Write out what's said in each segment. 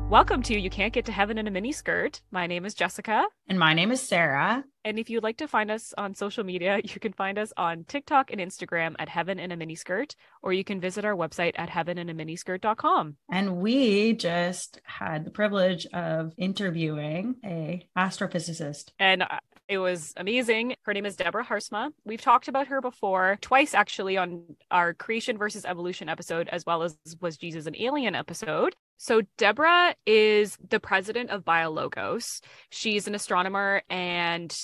Welcome to You Can't Get to Heaven in a Miniskirt. My name is Jessica. And my name is Sarah. And if you'd like to find us on social media, you can find us on TikTok and Instagram at Heaven in a Miniskirt, or you can visit our website at heaveninaminiskirt.com. And we just had the privilege of interviewing a astrophysicist. And it was amazing. Her name is Deborah Haarsma. We've talked about her before, twice actually, on our creation versus evolution episode, as well as Was Jesus an Alien episode. So Deborah is the president of Biologos. She's an astronomer and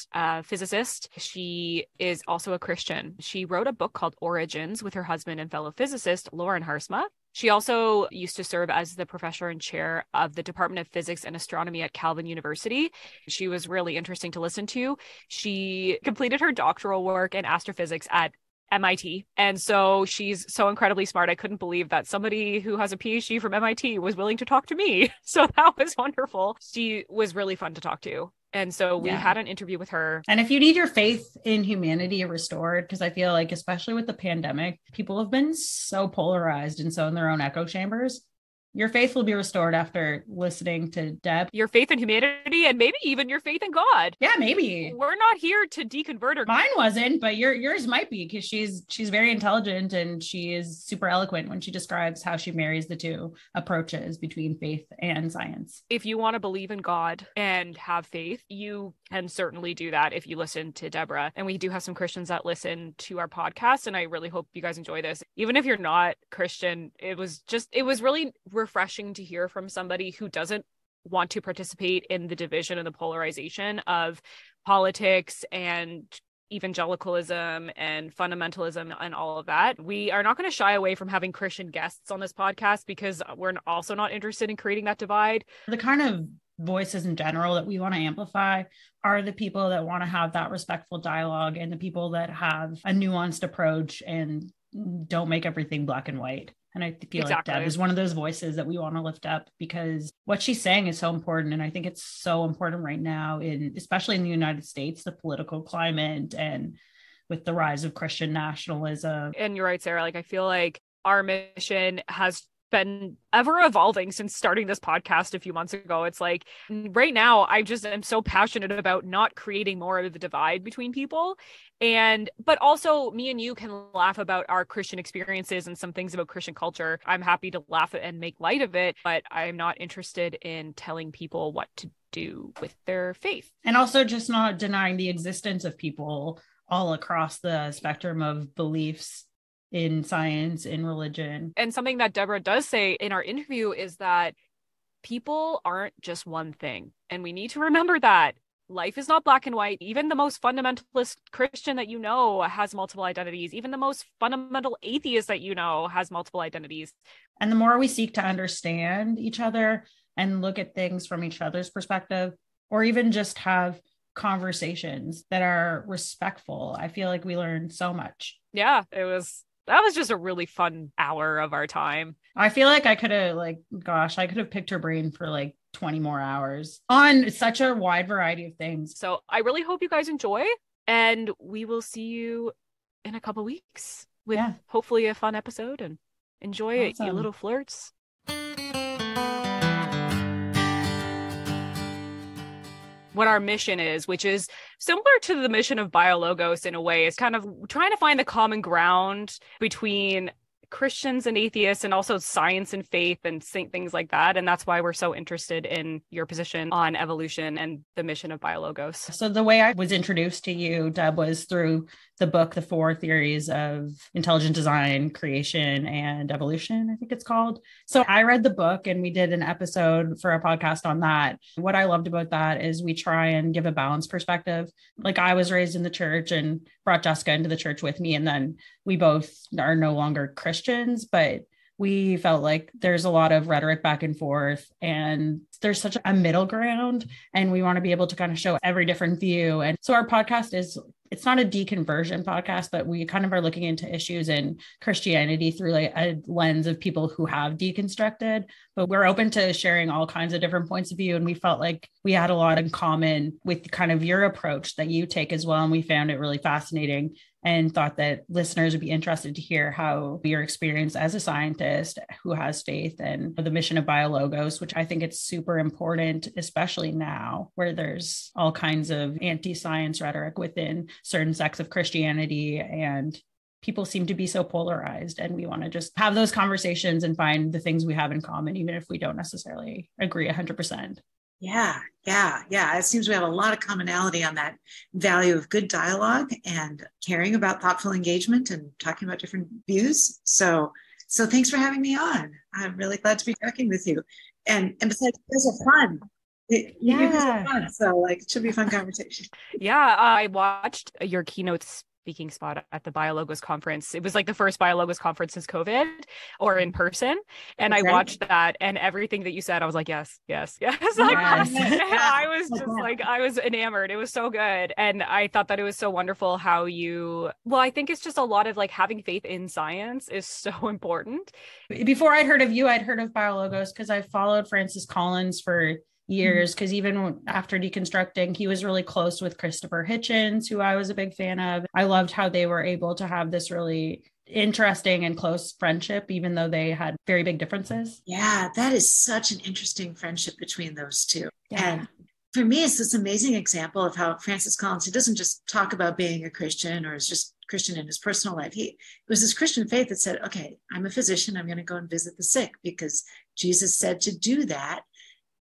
physicist. She is also a Christian. She wrote a book called Origins with her husband and fellow physicist, Lauren Haarsma. She also used to serve as the professor and chair of the Department of Physics and Astronomy at Calvin University. She was really interesting to listen to. She completed her doctoral work in astrophysics at MIT. And so she's so incredibly smart. I couldn't believe that somebody who has a PhD from MIT was willing to talk to me. So that was wonderful. She was really fun to talk to. And so we had an interview with her. And if you need your faith in humanity restored, because I feel like, especially with the pandemic, people have been so polarized and so in their own echo chambers. Your faith will be restored after listening to Deb. Your faith in humanity and maybe even your faith in God. Yeah, maybe. We're not here to deconvert her. Mine wasn't, but yours might be, because she's very intelligent and she is super eloquent when she describes how she marries the two approaches between faith and science. If you want to believe in God and have faith, you can certainly do that if you listen to Deborah. And we do have some Christians that listen to our podcast, and I really hope you guys enjoy this. Even if you're not Christian, it was really refreshing to hear from somebody who doesn't want to participate in the division and the polarization of politics and evangelicalism and fundamentalism and all of that. We are not going to shy away from having Christian guests on this podcast because we're also not interested in creating that divide. The kind of voices in general that we want to amplify are the people that want to have that respectful dialogue and the people that have a nuanced approach and don't make everything black and white. And I feel like Deb is one of those voices that we want to lift up because what she's saying is so important. And I think it's so important right now, especially in the United States, the political climate and with the rise of Christian nationalism. And you're right, Sarah. I feel like our mission has been ever evolving since starting this podcast a few months ago. It's like right now, I just am so passionate about not creating more of the divide between people. But also me and you can laugh about our Christian experiences and some things about Christian culture. I'm happy to laugh and make light of it, but I'm not interested in telling people what to do with their faith. And also just not denying the existence of people all across the spectrum of beliefs in science, in religion. And something that Deborah does say in our interview is that people aren't just one thing. And we need to remember that. Life is not black and white. Even the most fundamentalist Christian that you know has multiple identities. Even the most fundamental atheist that you know has multiple identities. And the more we seek to understand each other and look at things from each other's perspective, or even just have conversations that are respectful, I feel like we learn so much. Yeah, that was just a really fun hour of our time. I feel like I could have picked her brain for 20 more hours on such a wide variety of things. So I really hope you guys enjoy, and we will see you in a couple weeks with hopefully a fun episode, and enjoy it, you little flirts. What our mission is, which is similar to the mission of Biologos in a way, is kind of trying to find the common ground between Christians and atheists, and also science and faith and things like that. And that's why we're so interested in your position on evolution and the mission of Biologos. So the way I was introduced to you, Deb, was through the book, The Four Theories of Intelligent Design, Creation, and Evolution, I think it's called. So I read the book and we did an episode for a podcast on that. What I loved about that is we try and give a balanced perspective. I was raised in the church and brought Jessica into the church with me. And then we both are no longer Christians, but we felt like there's a lot of rhetoric back and forth and there's such a middle ground, and we want to be able to kind of show every different view. And so our podcast it's not a deconversion podcast, but we kind of are looking into issues in Christianity through a lens of people who have deconstructed, but we're open to sharing all kinds of different points of view. And we felt like we had a lot in common with kind of your approach that you take as well. And we found it really fascinating and thought that listeners would be interested to hear how your experience as a scientist who has faith and the mission of Biologos, which I think it's super important, especially now where there's all kinds of anti-science rhetoric within certain sects of Christianity, and people seem to be so polarized. And we want to just have those conversations and find the things we have in common, even if we don't necessarily agree 100%. Yeah. It seems we have a lot of commonality on that value of good dialogue and caring about thoughtful engagement and talking about different views. So thanks for having me on. I'm really glad to be talking with you. And besides, you guys are fun. You guys are fun. So like, it should be a fun conversation. Yeah, I watched your keynote speaking spot at the Biologos conference. It was like the first Biologos conference since COVID or in person. And I watched that, and everything that you said, I was like, yes. Like, I was just like, I was enamored. It was so good. And I thought that it was so wonderful how I think it's just a lot of like having faith in science is so important. Before I'd heard of you, I'd heard of Biologos because I followed Francis Collins for years, because even after deconstructing, he was really close with Christopher Hitchens, who I was a big fan of. I loved how they were able to have this really interesting and close friendship, even though they had very big differences. Yeah, that is such an interesting friendship between those two. Yeah. And for me, it's this amazing example of how Francis Collins, he doesn't just talk about being a Christian or is just Christian in his personal life. It was his Christian faith that said, okay, I'm a physician. I'm going to go and visit the sick because Jesus said to do that.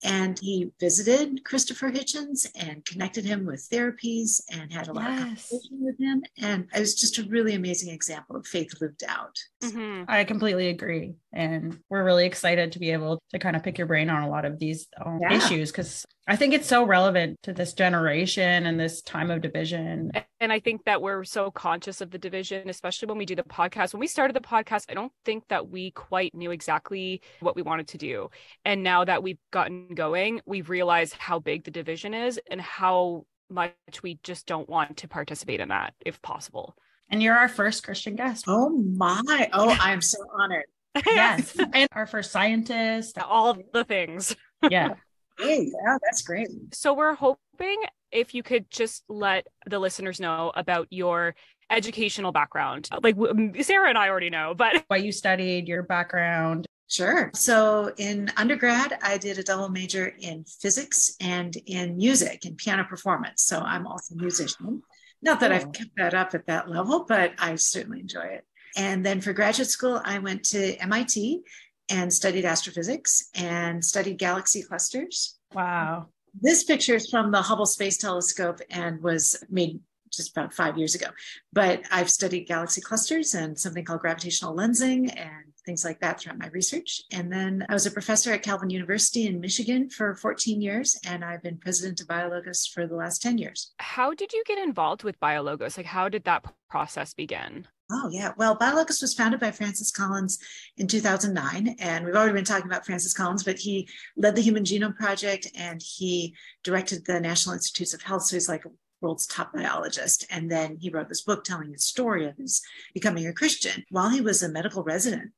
And he visited Christopher Hitchens and connected him with therapies and had a lot of conversation with him. And it was just a really amazing example of faith lived out. Mm-hmm. I completely agree. And we're really excited to be able to kind of pick your brain on a lot of these issues, because I think it's so relevant to this generation and this time of division. And I think that we're so conscious of the division, especially when we do the podcast. When we started the podcast, I don't think that we quite knew exactly what we wanted to do. And now that we've gotten going, we've realized how big the division is and how much we just don't want to participate in that, if possible. And you're our first Christian guest. Oh my. Oh, I'm so honored. Yes. And our first scientist. All the things. Yeah. Hey, yeah, that's great. So we're hoping if you could just let the listeners know about your educational background. Like Sarah and I already know, but what you studied, your background. Sure. So in undergrad, I did a double major in physics and in music and piano performance. So I'm also a musician. Not that I've kept that up at that level, but I certainly enjoy it. And then for graduate school, I went to MIT and studied astrophysics and studied galaxy clusters. Wow. This picture is from the Hubble Space Telescope and was made just about 5 years ago. But I've studied galaxy clusters and something called gravitational lensing and things like that throughout my research. And then I was a professor at Calvin University in Michigan for 14 years, and I've been president of Biologos for the last 10 years. How did you get involved with Biologos? Like, how did that process begin? Oh, yeah. Well, Biologos was founded by Francis Collins in 2009. And we've already been talking about Francis Collins, but he led the Human Genome Project and he directed the National Institutes of Health. So he's like a world's top biologist. And then he wrote this book telling his story of his becoming a Christian while he was a medical resident.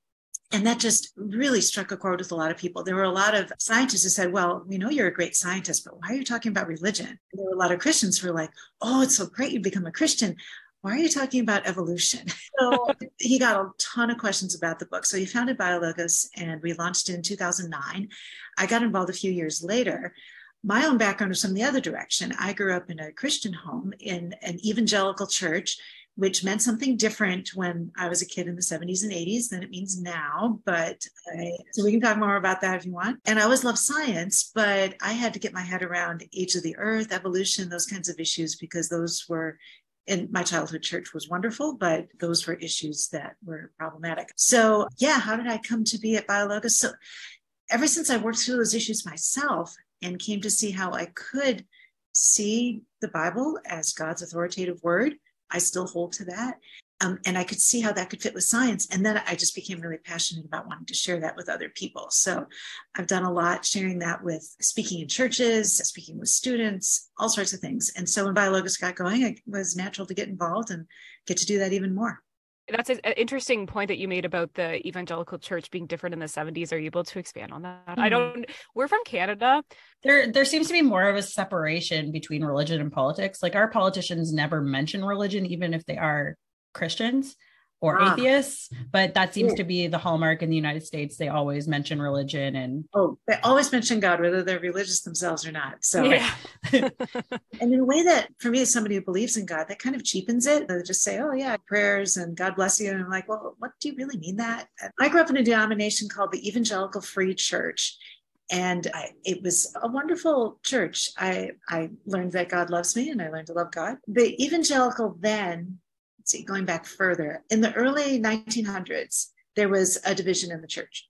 And that just really struck a chord with a lot of people. There were a lot of scientists who said, well, we know you're a great scientist, but why are you talking about religion? And there were a lot of Christians who were like, oh, it's so great you become a Christian. Why are you talking about evolution? So he got a ton of questions about the book. So he founded Biologos and we launched in 2009. I got involved a few years later. My own background was from the other direction. I grew up in a Christian home in an evangelical church, which meant something different when I was a kid in the 70s and 80s than it means now. So we can talk more about that if you want. And I always loved science, but I had to get my head around age of the earth, evolution, those kinds of issues, because those were, in my childhood church was wonderful, but those were issues that were problematic. So yeah, how did I come to be at Biologos? So ever since I worked through those issues myself and came to see how I could see the Bible as God's authoritative word, I still hold to that. And I could see how that could fit with science. And then I just became really passionate about wanting to share that with other people. So I've done a lot sharing that with speaking in churches, speaking with students, all sorts of things. And so when Biologos got going, it was natural to get involved and get to do that even more. That's an interesting point that you made about the evangelical church being different in the 70s. Are you able to expand on that? We're from Canada. There seems to be more of a separation between religion and politics. Like our politicians never mention religion, even if they are Christians or atheists, but that seems to be the hallmark in the United States. They always mention religion they always mention God, whether they're religious themselves or not. So, yeah. And in a way that for me, as somebody who believes in God, that kind of cheapens it. They just say, oh yeah, prayers and God bless you. And I'm like, well, what do you really mean that? I grew up in a denomination called the Evangelical Free Church. And it was a wonderful church. I learned that God loves me and I learned to love God. The evangelical then, going back further, in the early 1900s, there was a division in the church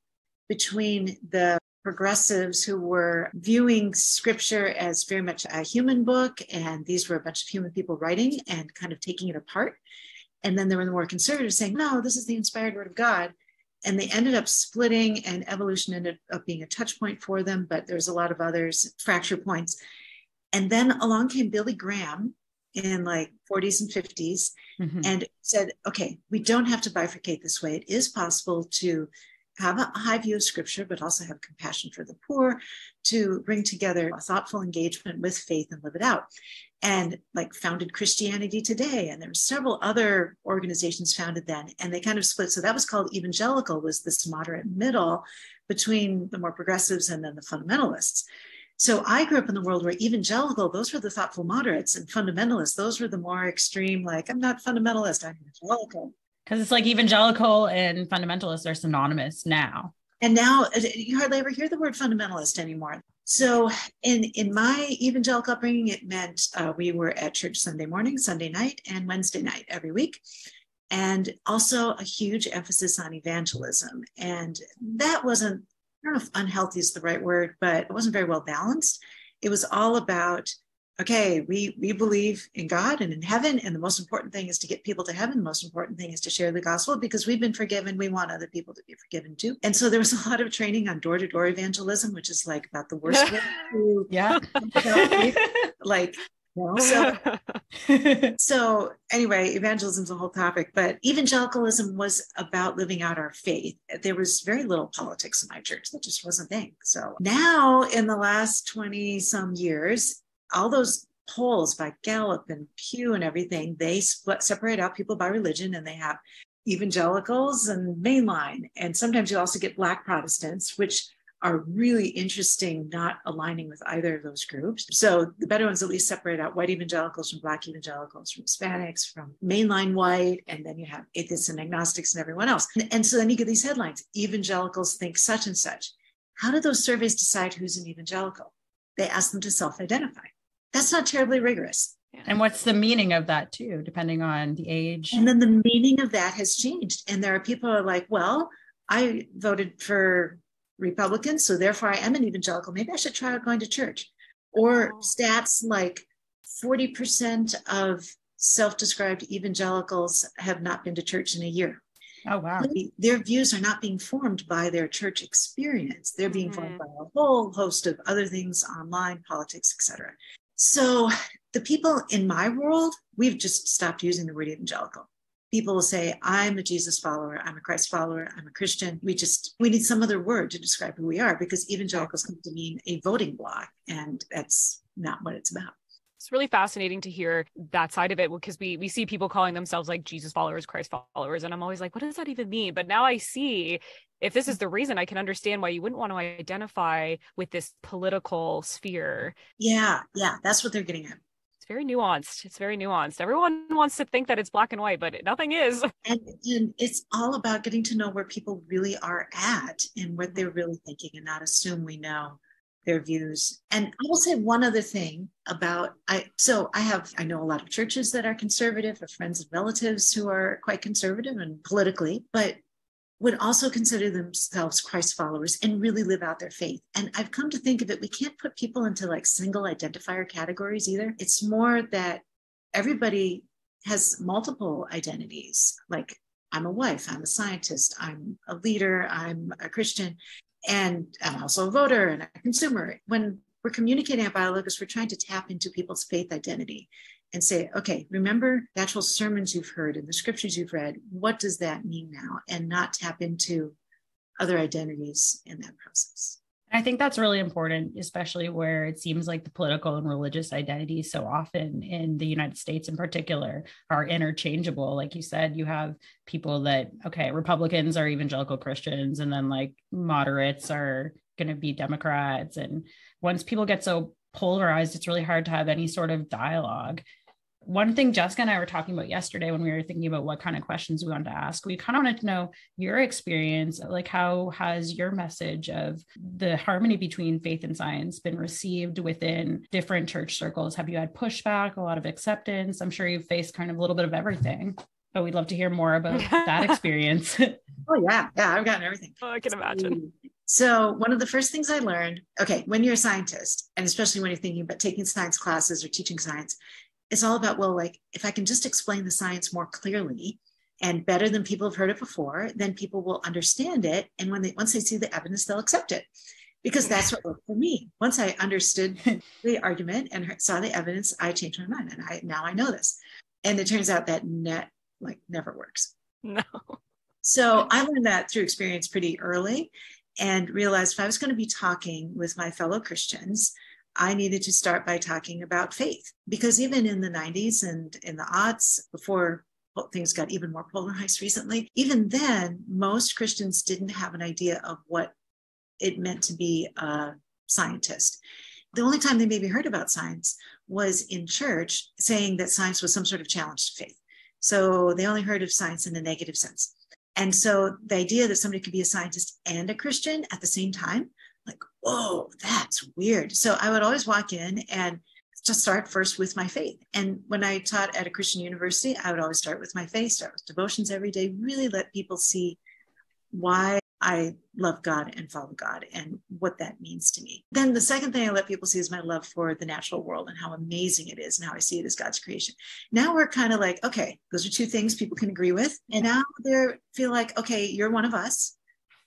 between the progressives who were viewing scripture as very much a human book, and these were a bunch of human people writing and kind of taking it apart. And then there were the more conservatives saying, no, this is the inspired word of God. And they ended up splitting, and evolution ended up being a touch point for them, but there's a lot of others, fracture points. And then along came Billy Graham in like 40s and 50s and said, okay, we don't have to bifurcate this way. It is possible to have a high view of scripture, but also have compassion for the poor, to bring together a thoughtful engagement with faith and live it out. And like founded Christianity Today. And there were several other organizations founded then, and they kind of split. So that was called evangelical, was this moderate middle between the more progressives and then the fundamentalists. So I grew up in the world where evangelical, those were the thoughtful moderates, and fundamentalists, those were the more extreme, like, I'm not fundamentalist, I'm evangelical. Because it's like evangelical and fundamentalists are synonymous now. And now you hardly ever hear the word fundamentalist anymore. So in my evangelical upbringing, it meant we were at church Sunday morning, Sunday night, and Wednesday night every week. And also a huge emphasis on evangelism. And that wasn't, I don't know if unhealthy is the right word, but it wasn't very well balanced. It was all about, okay, we believe in God and in heaven, and the most important thing is to get people to heaven. The most important thing is to share the gospel, because we've been forgiven. We want other people to be forgiven too. And so there was a lot of training on door-to-door evangelism, which is like about the worst way to like, you know, so anyway, evangelism is a whole topic, but evangelicalism was about living out our faith. There was very little politics in my church. That just wasn't a thing. So now in the last 20 some years, all those polls by Gallup and Pew and everything, they separate out people by religion, and they have evangelicals and mainline. And sometimes you also get Black Protestants, which are really interesting, not aligning with either of those groups. So the better ones at least separate out white evangelicals from Black evangelicals, from Hispanics, from mainline white, and then you have atheists and agnostics and everyone else. And so then you get these headlines, evangelicals think such and such. How do those surveys decide who's an evangelical? They ask them to self-identify. That's not terribly rigorous. And what's the meaning of that too, depending on the age? And then the meaning of that has changed. And there are people who are like, well, I voted for Republicans, so therefore I am an evangelical. Maybe I should try out going to church. Or stats like 40% of self-described evangelicals have not been to church in a year. Oh, wow. Their views are not being formed by their church experience. They're being formed by a whole host of other things, online, politics, etc. So the people in my world, we've just stopped using the word evangelical. People will say, I'm a Jesus follower, I'm a Christ follower, I'm a Christian. We need some other word to describe who we are, because evangelicals come to mean a voting bloc, and that's not what it's about. It's really fascinating to hear that side of it, because we see people calling themselves like Jesus followers, Christ followers. And I'm always like, what does that even mean? But now I see, if this is the reason, I can understand why you wouldn't want to identify with this political sphere. Yeah, that's what they're getting at. Very nuanced. It's very nuanced. Everyone wants to think that it's black and white, but nothing is. And it's all about getting to know where people really are at and what they're really thinking, and not assume we know their views. And I will say one other thing about, I know a lot of churches that are conservative, have friends and relatives who are quite conservative and politically, but would also consider themselves Christ followers and really live out their faith. And I've come to think of it, we can't put people into like single identifier categories either. It's more that everybody has multiple identities. Like, I'm a wife, I'm a scientist, I'm a leader, I'm a Christian, and I'm also a voter and a consumer. When we're communicating at Biologos, we're trying to tap into people's faith identity and say, okay, remember the actual sermons you've heard and the scriptures you've read. What does that mean now? And not tap into other identities in that process. I think that's really important, especially where it seems like the political and religious identities so often in the United States in particular are interchangeable. Like you said, you have people that, okay, Republicans are evangelical Christians, and then like moderates are going to be Democrats. And once people get so polarized, it's really hard to have any sort of dialogue. One thing Jessica and I were talking about yesterday when we were thinking about what kind of questions we wanted to ask, we kind of wanted to know your experience, like how has your message of the harmony between faith and science been received within different church circles? Have you had pushback, a lot of acceptance? I'm sure you've faced kind of a little bit of everything, but we'd love to hear more about that experience. Oh yeah, I've gotten everything. Oh, I can imagine. So one of the first things I learned, okay, when you're a scientist, and especially when you're thinking about taking science classes or teaching science, it's all about, well, like if I can just explain the science more clearly and better than people have heard it before, then people will understand it. And once they see the evidence, they'll accept it, because that's what worked for me. Once I understood the argument and saw the evidence, I changed my mind, and now I know this. And it turns out that never works. No. So I learned that through experience pretty early, and realized if I was going to be talking with my fellow Christians, I needed to start by talking about faith, because even in the 90s and in the aughts, before things got even more polarized recently, even then, most Christians didn't have an idea of what it meant to be a scientist. The only time they maybe heard about science was in church, saying that science was some sort of challenge to faith. So they only heard of science in a negative sense. And so the idea that somebody could be a scientist and a Christian at the same time, like, whoa, that's weird. So I would always walk in and just start first with my faith. And when I taught at a Christian university, I would always start with my faith, start with devotions every day, really let people see why I love God and follow God and what that means to me. Then the second thing I let people see is my love for the natural world and how amazing it is and how I see it as God's creation. Now we're kind of like, okay, those are two things people can agree with. And now they feel like, okay, you're one of us.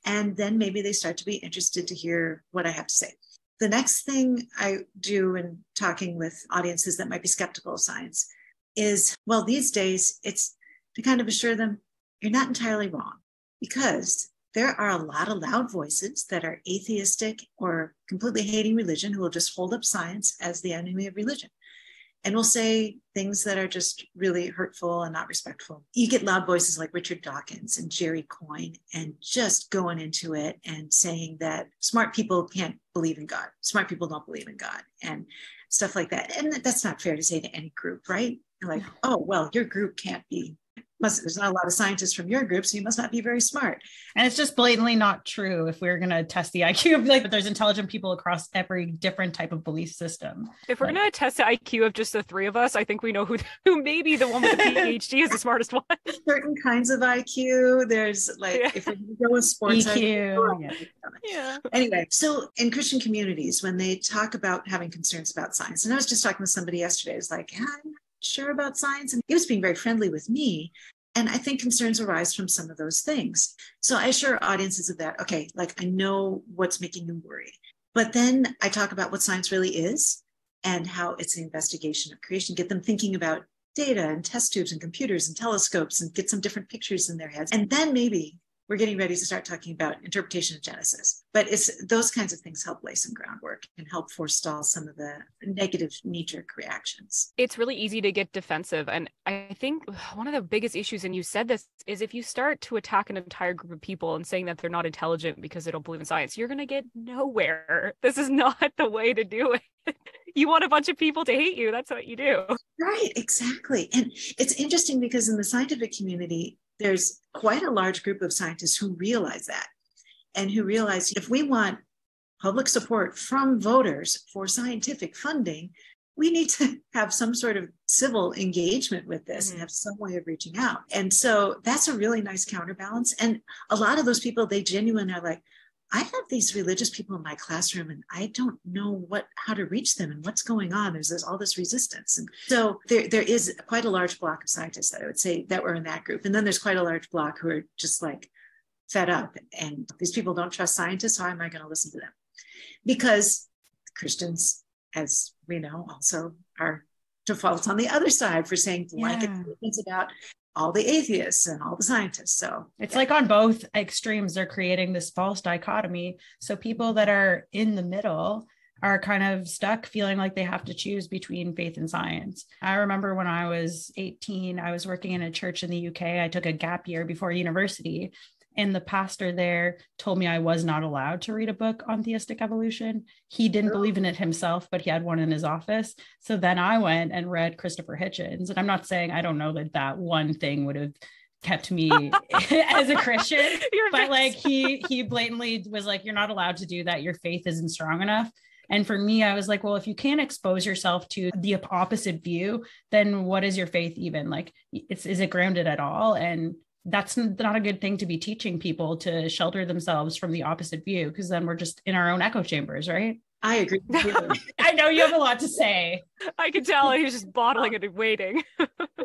And then maybe they start to be interested to hear what I have to say. The next thing I do in talking with audiences that might be skeptical of science is, well, these days it's to kind of assure them you're not entirely wrong, because there are a lot of loud voices that are atheistic or completely hating religion who will just hold up science as the enemy of religion and will say things that are just really hurtful and not respectful. You get loud voices like Richard Dawkins and Jerry Coyne and just going into it and saying that smart people can't believe in God. Smart people don't believe in God and stuff like that. And that's not fair to say to any group, right? You're like, oh, well, your group can't be, there's not a lot of scientists from your group, so you must not be very smart. And it's just blatantly not true. If we're going to test the IQ of like, there's intelligent people across every different type of belief system. If we're going to test the IQ of just the three of us, I think we know who maybe the one with the PhD is the smartest one. Certain kinds of IQ. There's like, if we go with sports EQ. Yeah. Anyway, so in Christian communities, when they talk about having concerns about science, and I was just talking with somebody yesterday, I was like, I'm not sure about science. And he was being very friendly with me. And I think concerns arise from some of those things. So I assure audiences of that. Okay, like I know what's making you worried. But then I talk about what science really is and how it's an investigation of creation, get them thinking about data and test tubes and computers and telescopes and get some different pictures in their heads. And then maybe we're getting ready to start talking about interpretation of Genesis. But it's those kinds of things help lay some groundwork and help forestall some of the negative knee-jerk reactions. It's really easy to get defensive. And I think one of the biggest issues, and you said this, is if you start to attack an entire group of people and saying that they're not intelligent because they don't believe in science, you're going to get nowhere. This is not the way to do it. You want a bunch of people to hate you. That's what you do. Right, exactly. And it's interesting because in the scientific community, there's quite a large group of scientists who realize that and who realize if we want public support from voters for scientific funding, we need to have some sort of civil engagement with this and have some way of reaching out. And so that's a really nice counterbalance. And a lot of those people, they genuinely are like, I have these religious people in my classroom and I don't know how to reach them and what's going on. There's all this resistance. And so there is quite a large block of scientists that I would say that were in that group. And then there's quite a large block who are just like fed up. And these people don't trust scientists. How am I going to listen to them? Because Christians, as we know, also are to fault on the other side for saying blanket statements about all the atheists and all the scientists. So it's like on both extremes, they're creating this false dichotomy. So people that are in the middle are kind of stuck feeling like they have to choose between faith and science. I remember when I was 18, I was working in a church in the UK. I took a gap year before university, and the pastor there told me I was not allowed to read a book on theistic evolution. He didn't believe in it himself, but he had one in his office. So then I went and read Christopher Hitchens. And I'm not saying I don't know that one thing would have kept me as a Christian, but like he blatantly was like, you're not allowed to do that. Your faith isn't strong enough. And for me, I was like, well, if you can't expose yourself to the opposite view, then what is your faith even? Like, is it grounded at all? And that's not a good thing to be teaching people, to shelter themselves from the opposite view, because then we're just in our own echo chambers, right? I agree. I know you have a lot to say. I could tell he was just bottling it and waiting.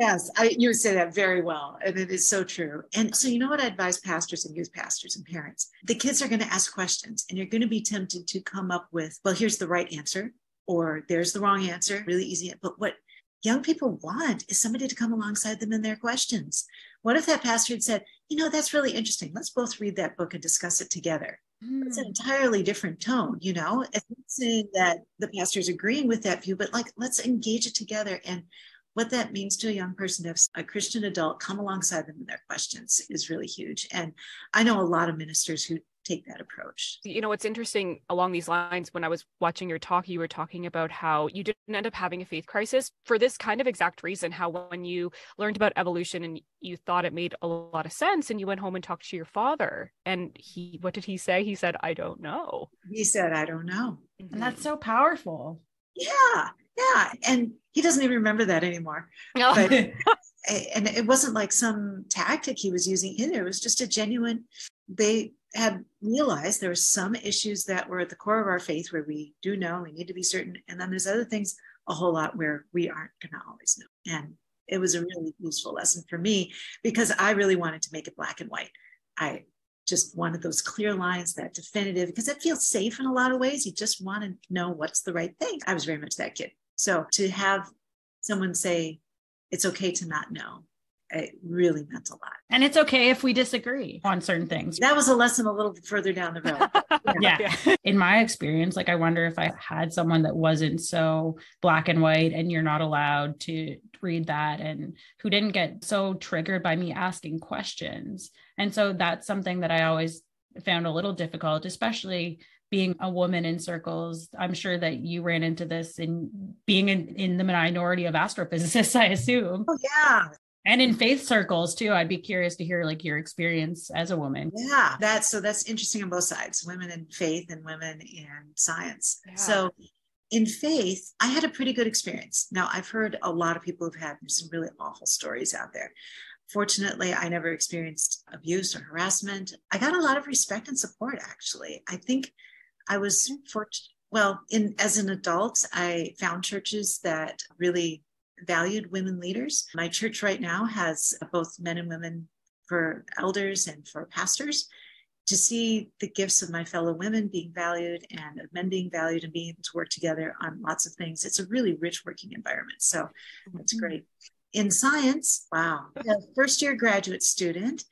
Yes, you say that very well. And it is so true. And so, you know what I advise pastors and youth pastors and parents? The kids are going to ask questions, and you're going to be tempted to come up with, well, here's the right answer, or there's the wrong answer. Really easy. But what young people want is somebody to come alongside them in their questions. What if that pastor had said, that's really interesting. Let's both read that book and discuss it together. It's an entirely different tone, It's not saying that the pastor is agreeing with that view, but like, let's engage it together. And what that means to a young person, if a Christian adult come alongside them in their questions, is really huge. And I know a lot of ministers who take that approach. What's interesting along these lines, when I was watching your talk, you were talking about how you didn't end up having a faith crisis for this kind of exact reason, how when you learned about evolution and you thought it made a lot of sense and you went home and talked to your father, and what did he say? He said, I don't know. He said, I don't know. And that's so powerful. Yeah. And he doesn't even remember that anymore. No. But, and it wasn't like some tactic he was using either. It was just a genuine, they had realized there were some issues that were at the core of our faith where we do know, we need to be certain. And then there's other things, a whole lot, where we aren't going to always know. And it was a really useful lesson for me, because I really wanted to make it black and white. I just wanted those clear lines, that definitive, because it feels safe in a lot of ways. You just want to know what's the right thing. I was very much that kid. So to have someone say, it's okay to not know, it really meant a lot. And it's okay if we disagree on certain things. That was a lesson a little further down the road. Yeah. In my experience, like, I wonder if I had someone that wasn't so black and white and you're not allowed to read that, and who didn't get so triggered by me asking questions. And so that's something that I always found a little difficult, especially being a woman in circles. I'm sure that you ran into this in being in the minority of astrophysicists, I assume. Oh, yeah. And in faith circles too. I'd be curious to hear like your experience as a woman. Yeah, that's interesting on both sides, women in faith and women in science. Yeah. So in faith, I had a pretty good experience. Now, I've heard a lot of people who've had some really awful stories out there. Fortunately, I never experienced abuse or harassment. I got a lot of respect and support, actually. I think I was fortunate. Well, as an adult, I found churches that really valued women leaders. My church right now has both men and women for elders and for pastors. To see the gifts of my fellow women being valued and of men being valued and being able to work together on lots of things, it's a really rich working environment. So that's great. In science, wow, a first-year graduate student,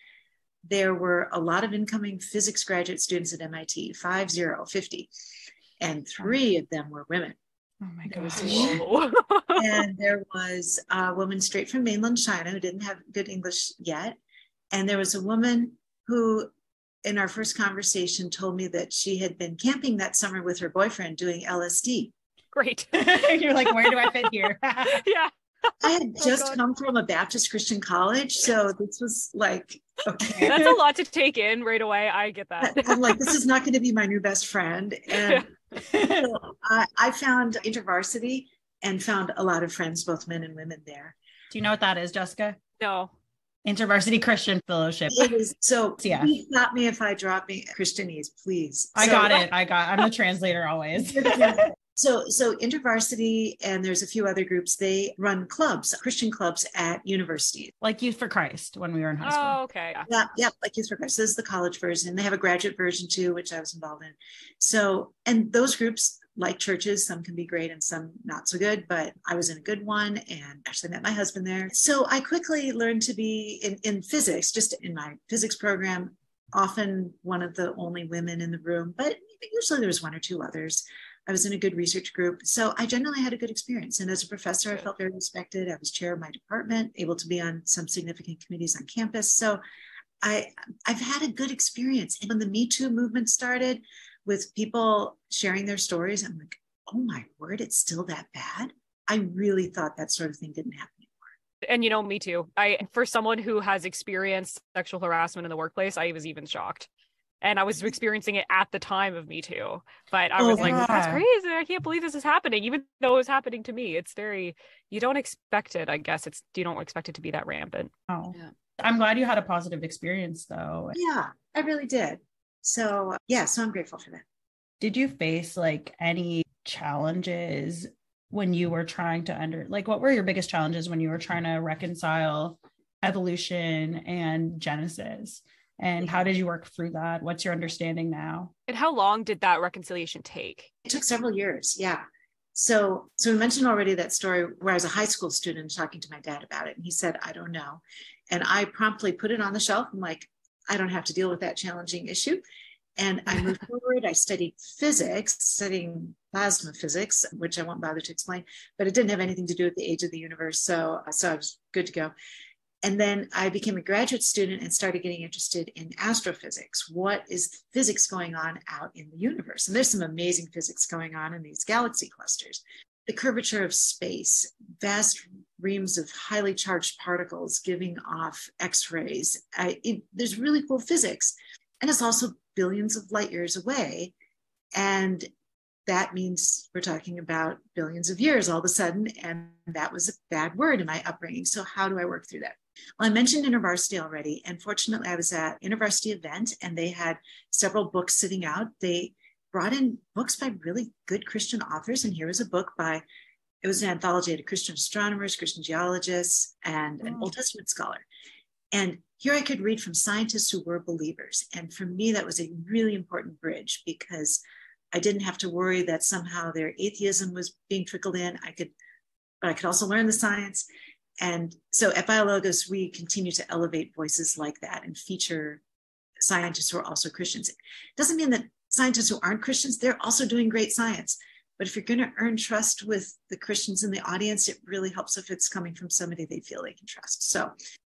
there were a lot of incoming physics graduate students at MIT, 50, and 3 of them were women. Oh my gosh. And there was a woman straight from mainland China who didn't have good English yet. And there was a woman who, in our first conversation, told me that she had been camping that summer with her boyfriend doing LSD. Great. You're like, where do I fit here? Yeah. I had just come from a Baptist Christian college. So this was like, okay. That's a lot to take in right away. I get that. I'm like, this is not going to be my new best friend. And so I found InterVarsity and found a lot of friends, both men and women there. Do you know what that is, Jessica? No. InterVarsity Christian Fellowship. It is. So yeah. Please stop me if I drop me Christianese, please. I got it. I'm the translator always. So InterVarsity, and there's a few other groups, they run clubs, Christian clubs at universities. Like Youth for Christ when we were in high school. Oh, okay. Yeah, like Youth for Christ. This is the college version. They have a graduate version too, which I was involved in. So, and those groups, like churches, some can be great and some not so good, but I was in a good one and actually met my husband there. So I quickly learned to be in physics, just in my physics program, often one of the only women in the room, but usually there was one or two others. I was in a good research group. So I generally had a good experience. And as a professor, I felt very respected. I was chair of my department, able to be on some significant committees on campus. So I've had a good experience. And when the Me Too movement started with people sharing their stories, I'm like, oh my word, it's still that bad? I really thought that sort of thing didn't happen anymore. And me too. For someone who has experienced sexual harassment in the workplace, I was even shocked. And I was experiencing it at the time of Me Too. But I was like, that's crazy. I can't believe this is happening, even though it was happening to me. It's you don't expect it, I guess. You don't expect it to be that rampant. Oh, yeah. I'm glad you had a positive experience, though. Yeah, I really did. So, so I'm grateful for that. Did you face like any challenges when you were trying to what were your biggest challenges when you were trying to reconcile evolution and Genesis? And how did you work through that? What's your understanding now? And how long did that reconciliation take? It took several years. Yeah. So we mentioned already that story where I was a high school student talking to my dad about it. And he said, I don't know. And I promptly put it on the shelf. I'm like, I don't have to deal with that challenging issue. And I moved forward. I studied physics, studying plasma physics, which I won't bother to explain, but it didn't have anything to do with the age of the universe. So I was good to go. And then I became a graduate student and started getting interested in astrophysics. What is physics going on out in the universe? And there's some amazing physics going on in these galaxy clusters. The curvature of space, vast reams of highly charged particles giving off X-rays. There's really cool physics. And it's also billions of light years away. And that means we're talking about billions of years all of a sudden. And that was a bad word in my upbringing. So how do I work through that? Well, I mentioned InterVarsity already, and fortunately I was at an InterVarsity event and they had several books sitting out. They brought in books by really good Christian authors, and here was a book it was an anthology of Christian astronomers, Christian geologists, and an Old Testament scholar. And here I could read from scientists who were believers. And for me, that was a really important bridge because I didn't have to worry that somehow their atheism was being trickled in. But I could also learn the science. And so at Biologos, we continue to elevate voices like that and feature scientists who are also Christians. It doesn't mean that scientists who aren't Christians, they're also doing great science. But if you're going to earn trust with the Christians in the audience, it really helps if it's coming from somebody they feel they can trust.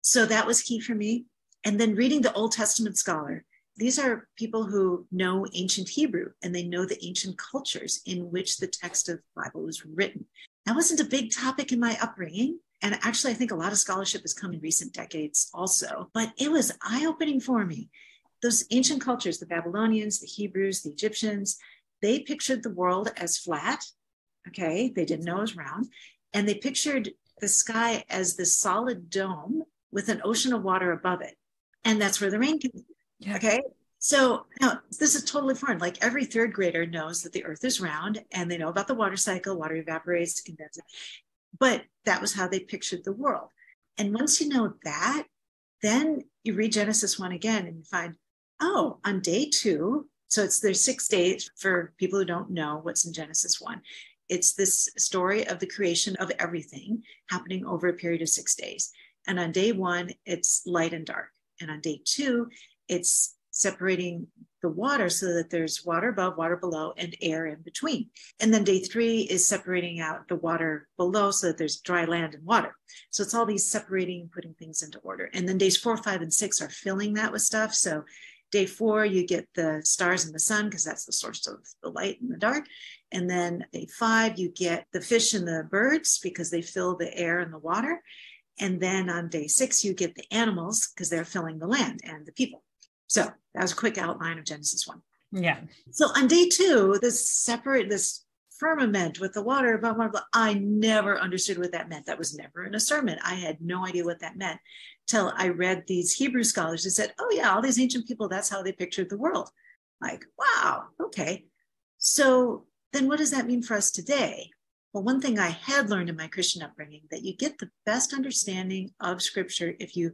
So that was key for me. And then reading the Old Testament scholar, these are people who know ancient Hebrew and they know the ancient cultures in which the text of the Bible was written. That wasn't a big topic in my upbringing. And actually, I think a lot of scholarship has come in recent decades also, but it was eye-opening for me. Those ancient cultures, the Babylonians, the Hebrews, the Egyptians, they pictured the world as flat. Okay, they didn't know it was round. And they pictured the sky as this solid dome with an ocean of water above it. And that's where the rain came. Yeah. Okay. So now this is totally foreign. Like every third grader knows that the earth is round and they know about the water cycle, water evaporates, condenses. But that was how they pictured the world. And once you know that, then you read Genesis 1 again and you find, oh, on day 2, so there's 6 days for people who don't know what's in Genesis 1. It's this story of the creation of everything happening over a period of 6 days. And on day 1, it's light and dark. And on day 2, it's separating the water so that there's water above, water below, and air in between. And then day 3 is separating out the water below so that there's dry land and water. So it's all these separating, putting things into order. And then days 4, 5, and 6 are filling that with stuff. So day 4, you get the stars and the sun because that's the source of the light and the dark. And then day 5, you get the fish and the birds because they fill the air and the water. And then on day 6, you get the animals because they're filling the land and the people. So that was a quick outline of Genesis 1. Yeah. So on day 2, this firmament with the water, blah, blah, blah, I never understood what that meant. That was never in a sermon. I had no idea what that meant till I read these Hebrew scholars who said, oh yeah, all these ancient people, that's how they pictured the world. Like, wow, okay. So then what does that mean for us today? Well, one thing I had learned in my Christian upbringing, that you get the best understanding of Scripture if you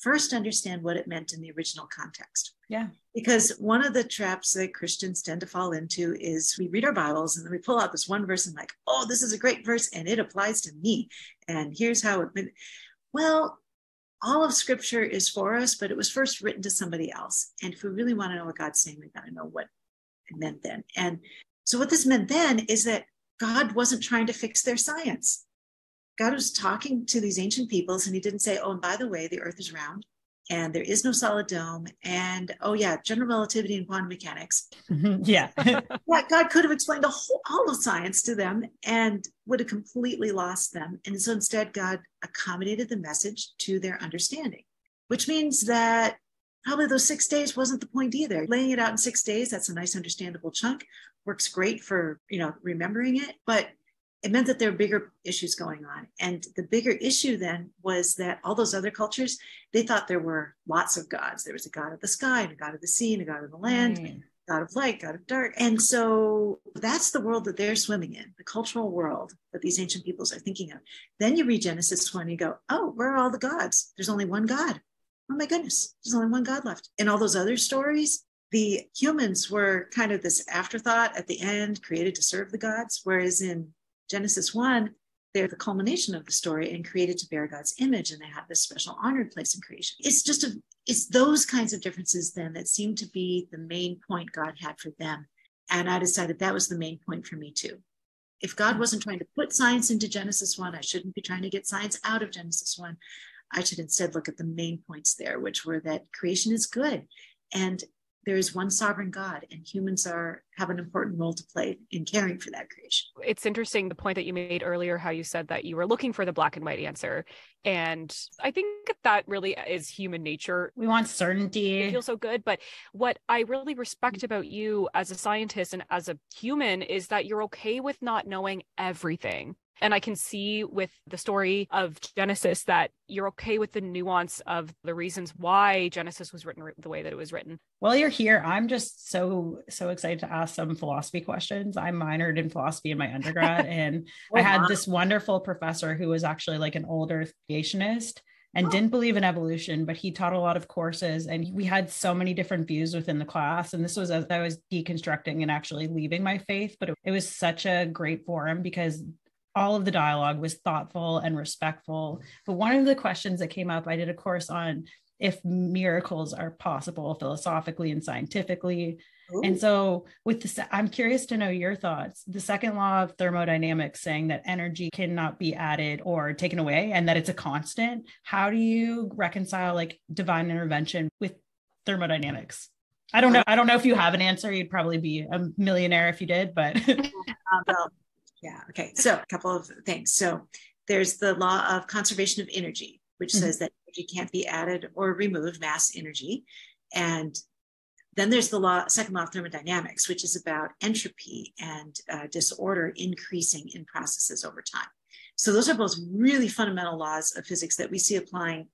first understand what it meant in the original context. Yeah. Because one of the traps that Christians tend to fall into is we read our Bibles and then we pull out this one verse and like, oh, this is a great verse and it applies to me. And here's how it, well, all of scripture is for us, but it was first written to somebody else. And if we really want to know what God's saying, we've got to know what it meant then. And so what this meant then is that God wasn't trying to fix their science. God was talking to these ancient peoples and he didn't say, oh, and by the way, the earth is round and there is no solid dome. And oh yeah, general relativity and quantum mechanics. Yeah. Yeah, God could have explained all of science to them and would have completely lost them. And so instead, God accommodated the message to their understanding, which means that probably those 6 days wasn't the point either. Laying it out in 6 days, that's a nice understandable chunk, works great for, remembering it, but it meant that there were bigger issues going on. And the bigger issue then was that all those other cultures, they thought there were lots of gods. There was a god of the sky, and a god of the sea, and a god of the land, Right. God of light, God of dark. And so that's the world that they're swimming in, the cultural world that these ancient peoples are thinking of. Then you read Genesis 1 and you go, oh, where are all the gods? There's only one God. Oh my goodness, there's only one God left. In all those other stories, the humans were kind of this afterthought at the end, created to serve the gods, whereas in Genesis 1, they're the culmination of the story and created to bear God's image, and they have this special honored place in creation. It's those kinds of differences then that seem to be the main point God had for them. And I decided that was the main point for me too. If God wasn't trying to put science into Genesis 1, I shouldn't be trying to get science out of Genesis 1. I should instead look at the main points there, which were that creation is good and there is one sovereign God, and humans have an important role to play in caring for that creation. It's interesting, the point that you made earlier, how you said that you were looking for the black and white answer. And I think that really is human nature. We want certainty. It feels so good. But what I really respect about you as a scientist and as a human is that you're okay with not knowing everything. And I can see with the story of Genesis that you're okay with the nuance of the reasons why Genesis was written the way that it was written. While you're here, I'm just so excited to ask some philosophy questions. I minored in philosophy in my undergrad, and I had this wonderful professor who was actually like an older creationist and didn't believe in evolution, but he taught a lot of courses and we had so many different views within the class. And this was as I was deconstructing and actually leaving my faith, but it was such a great forum because all of the dialogue was thoughtful and respectful. But one of the questions that came up, I did a course on if miracles are possible philosophically and scientifically. Ooh. And so with this, I'm curious to know your thoughts. The second law of thermodynamics saying that energy cannot be added or taken away and that it's a constant. How do you reconcile like divine intervention with thermodynamics? I don't know if you have an answer. You'd probably be a millionaire if you did, but yeah. Okay. So a couple of things. So there's the law of conservation of energy, which says that energy can't be added or removed, mass energy. And then there's the second law of thermodynamics, which is about entropy and disorder increasing in processes over time. So those are both really fundamental laws of physics that we see applying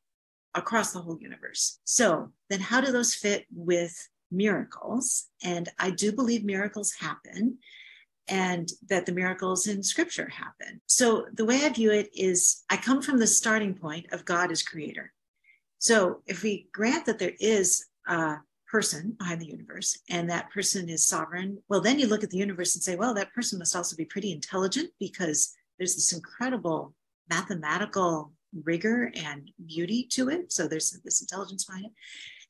across the whole universe. So then how do those fit with miracles? And I do believe miracles happen, and that the miracles in scripture happen. So the way I view it is I come from the starting point of God as creator. So if we grant that there is a person behind the universe and that person is sovereign, well, then you look at the universe and say, well, that person must also be pretty intelligent because there's this incredible mathematical rigor and beauty to it. So there's this intelligence behind it.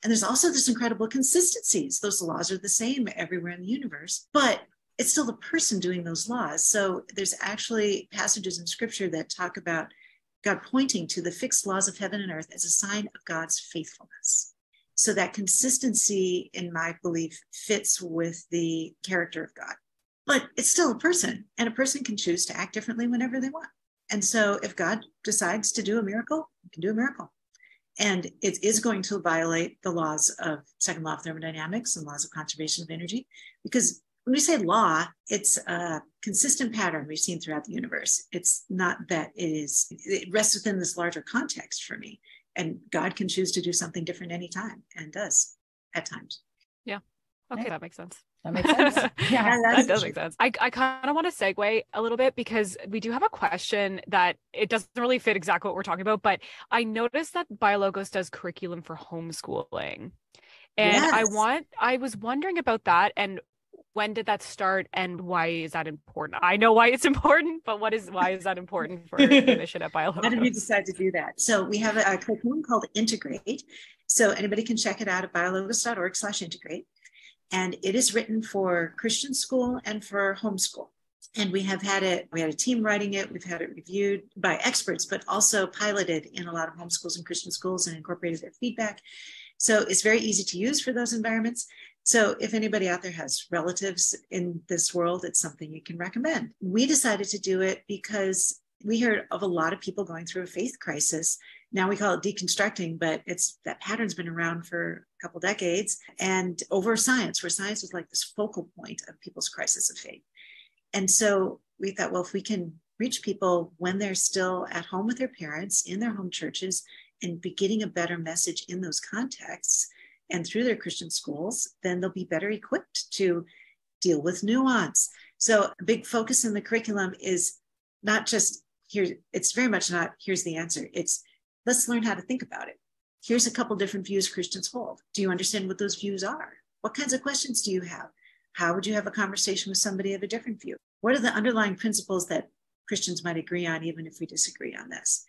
And there's also this incredible consistencies. Those laws are the same everywhere in the universe, but it's still the person doing those laws. So there's actually passages in scripture that talk about God pointing to the fixed laws of heaven and earth as a sign of God's faithfulness. So that consistency, in my belief, fits with the character of God. But it's still a person, and a person can choose to act differently whenever they want. And so if God decides to do a miracle, he can do a miracle. And it is going to violate the laws of second law of thermodynamics and laws of conservation of energy, because when we say law, it's a consistent pattern we've seen throughout the universe. It's not that it rests within this larger context for me. And God can choose to do something different anytime and does at times. Yeah. Okay, that makes sense. That makes sense. Yeah, that does make sense. I kind of want to segue a little bit because we do have a question that it doesn't really fit exactly what we're talking about, but I noticed that Biologos does curriculum for homeschooling. And Yes. I was wondering about that, and when did that start and why is that important? I know why it's important, but why is that important for the mission at How did you Biologos? decide to do that? So we have a curriculum called Integrate. So anybody can check it out at biologos.org/integrate. And it is written for Christian school and for homeschool. And we had a team writing it. We've had it reviewed by experts, but also piloted in a lot of homeschools and Christian schools and incorporated their feedback. So it's very easy to use for those environments. So if anybody out there has relatives in this world, it's something you can recommend. We decided to do it because we heard of a lot of people going through a faith crisis. Now we call it deconstructing, but that pattern's been around for a couple decades, and over science, where science was like this focal point of people's crisis of faith. And so we thought, well, if we can reach people when they're still at home with their parents in their home churches and be getting a better message in those contexts and through their Christian schools, then they'll be better equipped to deal with nuance. So a big focus in the curriculum is not just here, it's very much not here's the answer. It's let's learn how to think about it. Here's a couple different views Christians hold. Do you understand what those views are? What kinds of questions do you have? How would you have a conversation with somebody of a different view? What are the underlying principles that Christians might agree on, even if we disagree on this?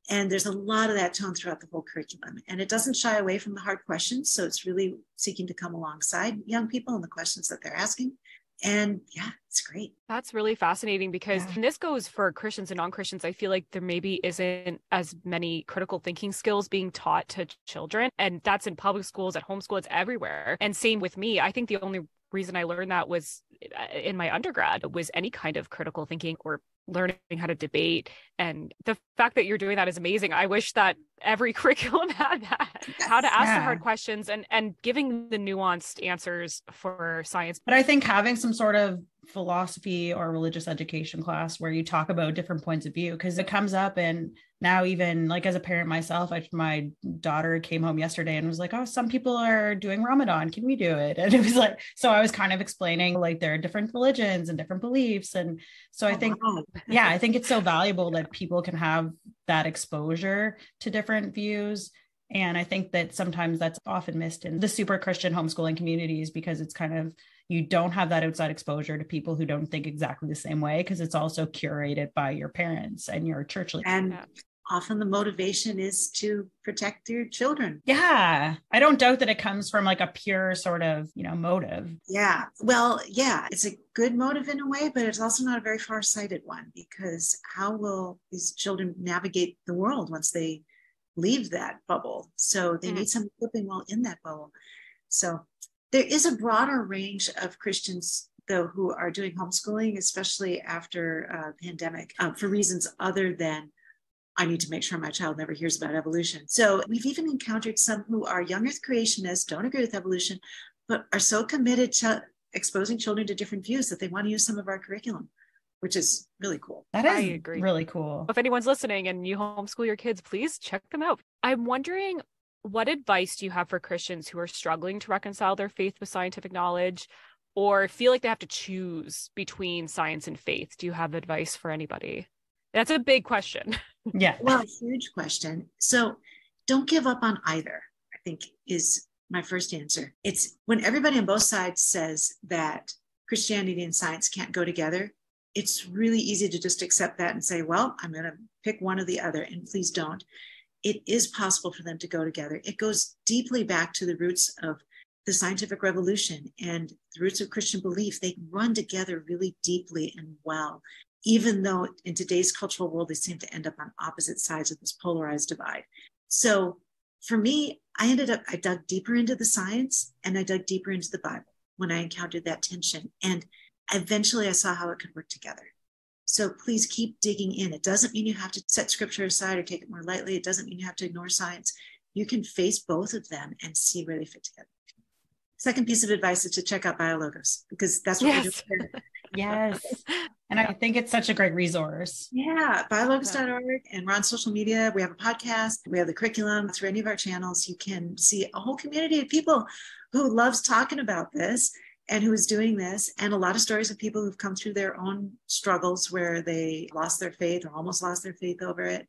And there's a lot of that tone throughout the whole curriculum. And it doesn't shy away from the hard questions. So it's really seeking to come alongside young people and the questions that they're asking. And yeah, it's great. That's really fascinating because this goes for Christians and non-Christians. I feel like there maybe isn't as many critical thinking skills being taught to children. And that's in public schools, at homeschool, it's everywhere. And same with me. I think the only reason I learned that was in my undergrad was any kind of critical thinking or learning how to debate. And the fact that you're doing that is amazing. I wish that every curriculum had that, how to ask the hard questions and giving the nuanced answers for science. But I think having some sort of philosophy or religious education class where you talk about different points of view, because it comes up. And now, even like as a parent myself, my daughter came home yesterday and was like, oh, some people are doing Ramadan. Can we do it? And it was like, so I was kind of explaining like there are different religions and different beliefs. And so I think, I think it's so valuable that people can have that exposure to different views. And I think that sometimes that's often missed in the super Christian homeschooling communities, because it's kind of, you don't have that outside exposure to people who don't think exactly the same way, because it's also curated by your parents and your church leaders. And often the motivation is to protect your children. Yeah. I don't doubt that it comes from like a pure sort of, motive. Yeah. Well, yeah, it's a good motive in a way, but it's also not a very far-sighted one, because how will these children navigate the world once they leave that bubble? So they need some equipping while in that bubble. So there is a broader range of Christians, though, who are doing homeschooling, especially after pandemic, for reasons other than I need to make sure my child never hears about evolution. So we've even encountered some who are young earth creationists, don't agree with evolution, but are so committed to exposing children to different views that they want to use some of our curriculum, which is really cool. That is really cool. If anyone's listening and you homeschool your kids, please check them out. I'm wondering, what advice do you have for Christians who are struggling to reconcile their faith with scientific knowledge, or feel like they have to choose between science and faith? Do you have advice for anybody? That's a big question. Yeah. Well, huge question. So don't give up on either, I think is my first answer. It's when everybody on both sides says that Christianity and science can't go together, it's really easy to just accept that and say, well, I'm going to pick one or the other, and please don't. It is possible for them to go together. It goes deeply back to the roots of the scientific revolution and the roots of Christian belief. They run together really deeply and well, even though in today's cultural world, they seem to end up on opposite sides of this polarized divide. So for me, I dug deeper into the science and I dug deeper into the Bible when I encountered that tension. And eventually I saw how it could work together. So please keep digging in. It doesn't mean you have to set scripture aside or take it more lightly. It doesn't mean you have to ignore science. You can face both of them and see where they fit together. Second piece of advice is to check out Biologos, because that's what we're doing. Yes. And I think it's such a great resource. Yeah, biologos.org, and we're on social media. We have a podcast. We have the curriculum. Through any of our channels, you can see a whole community of people who loves talking about this and who is doing this, and a lot of stories of people who've come through their own struggles where they lost their faith or almost lost their faith over it,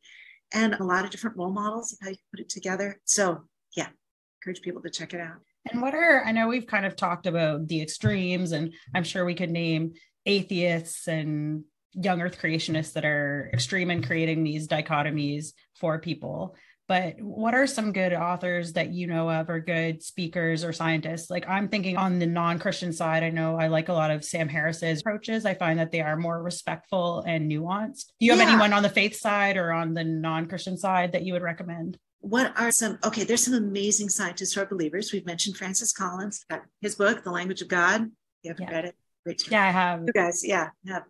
and a lot of different role models of how you can put it together. So yeah, encourage people to check it out. And I know we've kind of talked about the extremes, and I'm sure we could name atheists and young earth creationists that are extreme in creating these dichotomies for people. But what are some good authors that you know of, or good speakers or scientists? Like, I'm thinking on the non-Christian side, I know I like a lot of Sam Harris's approaches. I find that they are more respectful and nuanced. Do you have anyone on the faith side or on the non-Christian side that you would recommend? There's some amazing scientists who are believers. We've mentioned Francis Collins, his book, The Language of God. You haven't read it? Great. Yeah, I have. You guys, yeah.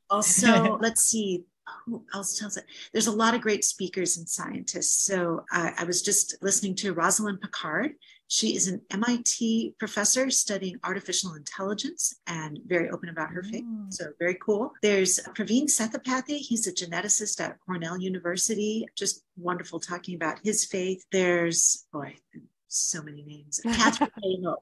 Also, let's see. Who else tells it? There's a lot of great speakers and scientists. So I was just listening to Rosalind Picard. She is an MIT professor studying artificial intelligence and very open about her faith. So very cool. There's Praveen Sethupathi. He's a geneticist at Cornell University. Just wonderful talking about his faith. There's, so many names. Catherine Hayhoe.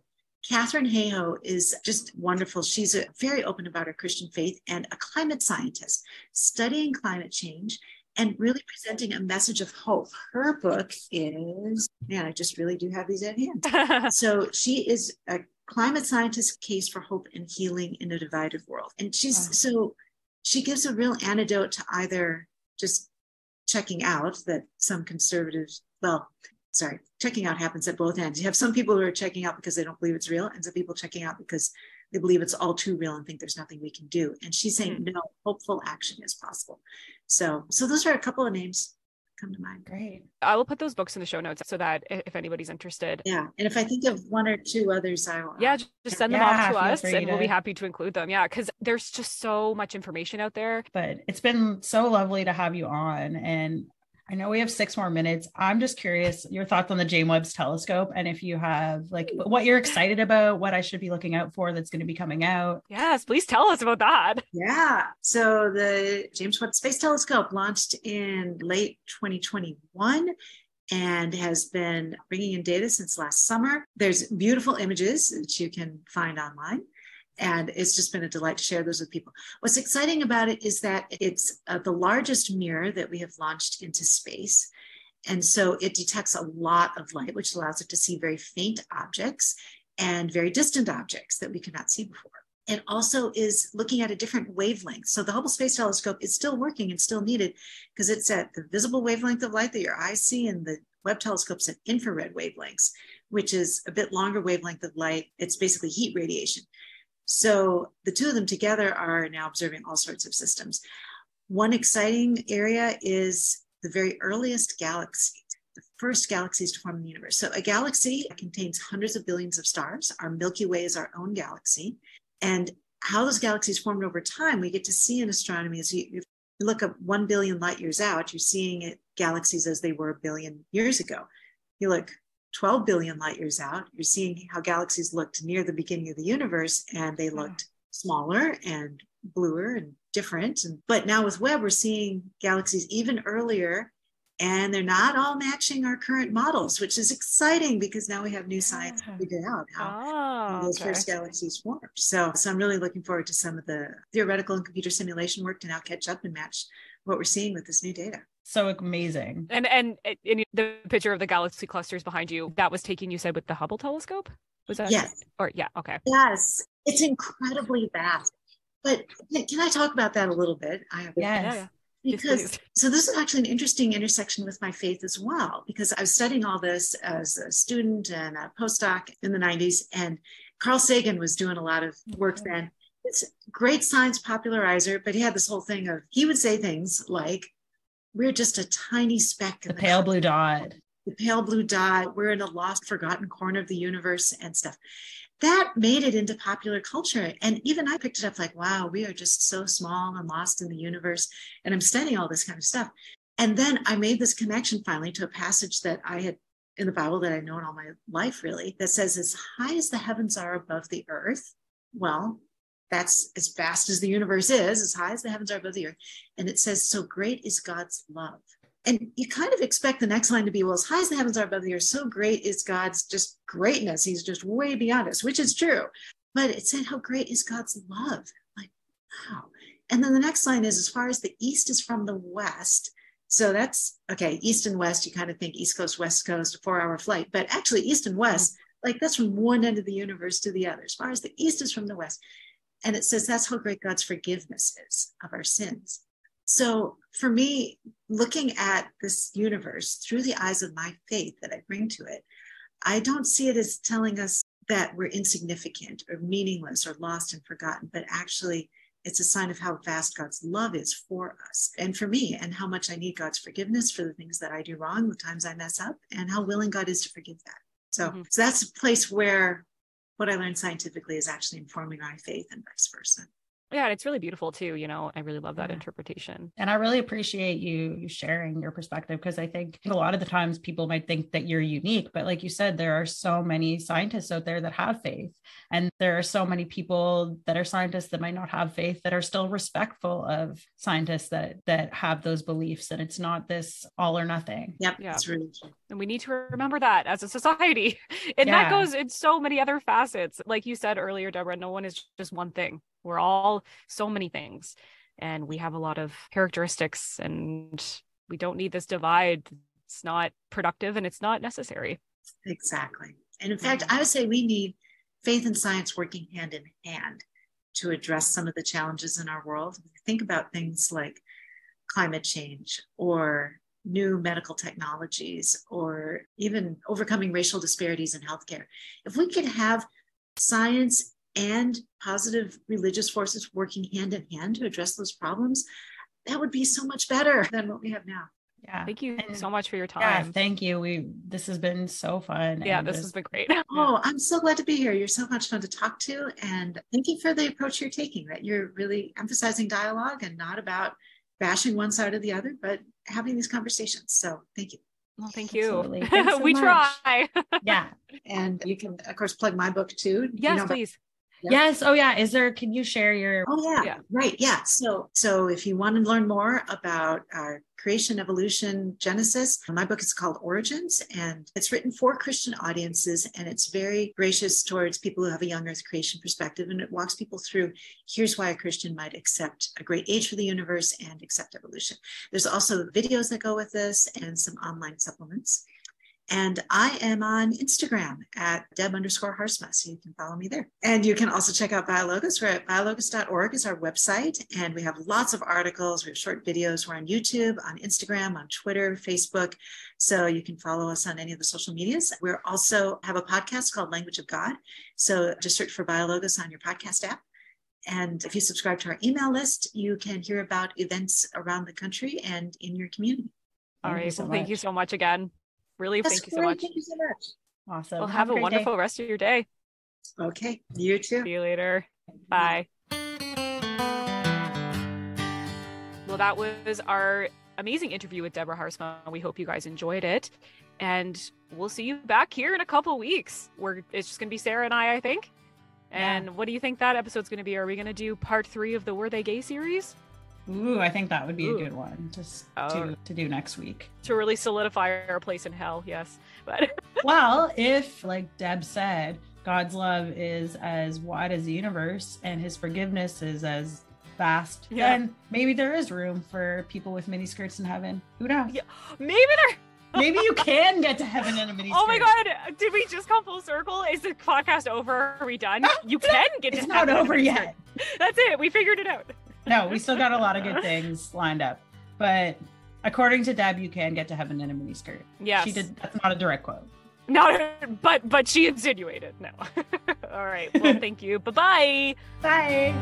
Catherine Hayhoe is just wonderful. She's very open about her Christian faith and a climate scientist studying climate change and really presenting a message of hope. Her book is, I just really do have these at hand. So she is a climate scientist, Case for Hope and Healing in a Divided World. And she gives a real antidote to either just checking out that some conservatives, checking out happens at both ends. You have some people who are checking out because they don't believe it's real, and some people checking out because they believe it's all too real and think there's nothing we can do. And she's saying, no, hopeful action is possible. So those are a couple of names that come to mind. Great. I will put those books in the show notes so that if anybody's interested. Yeah. And if I think of one or two others, I will. Yeah, just send them off to us and we'll be happy to include them. Yeah, because there's just so much information out there. But it's been so lovely to have you on. And I know we have 6 more minutes. I'm just curious your thoughts on the James Webb's telescope, and if you have what you're excited about, what I should be looking out for that's going to be coming out. Yes, please tell us about that. Yeah. So the James Webb Space Telescope launched in late 2021 and has been bringing in data since last summer. There's beautiful images that you can find online. And it's just been a delight to share those with people. What's exciting about it is that it's the largest mirror that we have launched into space. And so it detects a lot of light, which allows it to see very faint objects and very distant objects that we could not see before. It also is looking at a different wavelength. So the Hubble Space Telescope is still working and still needed because it's at the visible wavelength of light that your eyes see, and the Webb telescope's at infrared wavelengths, which is a bit longer wavelength of light. It's basically heat radiation. So the two of them together are now observing all sorts of systems. One exciting area is the very earliest galaxies, the first galaxies to form in the universe. So a galaxy contains hundreds of billions of stars. Our Milky Way is our own galaxy. And how those galaxies formed over time, we get to see in astronomy as you look up 1 billion light years out, you're seeing galaxies as they were a billion years ago. You look 12 billion light years out, you're seeing how galaxies looked near the beginning of the universe, and they looked smaller and bluer and different. But now with Webb, we're seeing galaxies even earlier, and they're not all matching our current models, which is exciting because now we have new science to figure out how those first galaxies formed. So I'm really looking forward to some of the theoretical and computer simulation work to now catch up and match what we're seeing with this new data. So amazing. And in the picture of the galaxy clusters behind you, that was taken, you said, with the Hubble telescope? Was that? Yes. Okay. Yes. It's incredibly vast. But can I talk about that a little bit? Yes. Yeah. Because so this is actually an interesting intersection with my faith as well, because I was studying all this as a student and a postdoc in the 90s, and Carl Sagan was doing a lot of work then. It's a great science popularizer, but he had this whole thing of, he would say things like, we're just a tiny speck in the pale blue dot. The pale blue dot, we're in a lost, forgotten corner of the universe and stuff. That made it into popular culture. And even I picked it up like, wow, we are just so small and lost in the universe. And I'm studying all this kind of stuff. And then I made this connection finally to a passage that I had in the Bible that I'd known all my life, really, that says, as high as the heavens are above the earth, well, that's as vast as the universe is, as high as the heavens are above the earth. And it says, so great is God's love. And you kind of expect the next line to be, well, as high as the heavens are above the earth, so great is God's just greatness. He's just way beyond us, which is true. But it said, how great is God's love? Like, wow. And then the next line is, as far as the east is from the west. So that's, okay, east and west, you kind of think East Coast, West Coast, a 4-hour flight. But actually, east and west, Like that's from one end of the universe to the other, as far as the east is from the west. And it says that's how great God's forgiveness is of our sins. So for me, looking at this universe through the eyes of my faith that I bring to it, I don't see it as telling us that we're insignificant or meaningless or lost and forgotten, but actually it's a sign of how vast God's love is for us and for me, and how much I need God's forgiveness for the things that I do wrong, the times I mess up, and how willing God is to forgive that. So that's a place where what I learned scientifically is actually informing my faith and vice versa. Yeah, and it's really beautiful too. I really love that interpretation. And I really appreciate you sharing your perspective, because I think a lot of the times people might think that you're unique, but like you said, there are so many scientists out there that have faith. And there are so many people that are scientists that might not have faith that are still respectful of scientists that have those beliefs. And it's not this all or nothing. Yep, that's really true. And we need to remember that as a society. And that goes in so many other facets. Like you said earlier, Deborah, no one is just one thing. We're all so many things, and we have a lot of characteristics, and we don't need this divide. It's not productive and it's not necessary. Exactly. And in fact, I would say we need faith and science working hand in hand to address some of the challenges in our world. Think about things like climate change or new medical technologies, or even overcoming racial disparities in healthcare. If we could have science and positive religious forces working hand in hand to address those problems, that would be so much better than what we have now. Yeah. Thank you so much for your time. Yeah, thank you. This has been so fun. Yeah, this has been great. Oh, I'm so glad to be here. You're so much fun to talk to. And thank you for the approach you're taking, that you're really emphasizing dialogue and not about bashing one side or the other, but having these conversations. So thank you. Well, thank you. We try. Yeah. And you can, of course, plug my book too. Yes, please. Yep. Yes. Oh yeah. Can you share your? Oh yeah. Right. Yeah. So if you want to learn more about creation, evolution, Genesis, my book is called Origins, and it's written for Christian audiences, and it's very gracious towards people who have a young earth creation perspective, and it walks people through, here's why a Christian might accept a great age for the universe and accept evolution. There's also videos that go with this and some online supplements. And I am on Instagram at Deb_Haarsma, so you can follow me there. And you can also check out Biologos. We're at biologos.org is our website, and we have lots of articles. We have short videos. We're on YouTube, on Instagram, on Twitter, Facebook, so you can follow us on any of the social medias. We also have a podcast called Language of God, so just search for Biologos on your podcast app. And if you subscribe to our email list, you can hear about events around the country and in your community. All right. Well, thank you so much again. Really, thank you so much. Thank you so much. Awesome. Well, have a wonderful rest of your day. Okay. You too. See you later. Bye. Well, that was our amazing interview with Deborah Haarsma. We hope you guys enjoyed it. And we'll see you back here in a couple weeks. It's just going to be Sarah and I think. And what do you think that episode's going to be? Are we going to do part 3 of the Were They Gay series? Ooh, I think that would be a good one to do next week. To really solidify our place in hell, yes. But well, if, like Deb said, God's love is as wide as the universe and his forgiveness is as vast, then maybe there is room for people with mini skirts in heaven. Who knows? Yeah, maybe you can get to heaven in a mini skirt. Oh my God, did we just come full circle? Is the podcast over? Are we done? You can get to heaven. It's not over yet. That's it. We figured it out. No, we still got a lot of good things lined up. But according to Deb, you can get to heaven in a miniskirt. Yes. She did. That's not a direct quote. No, but she insinuated. No. All right. Well, thank you. Bye-bye. Bye.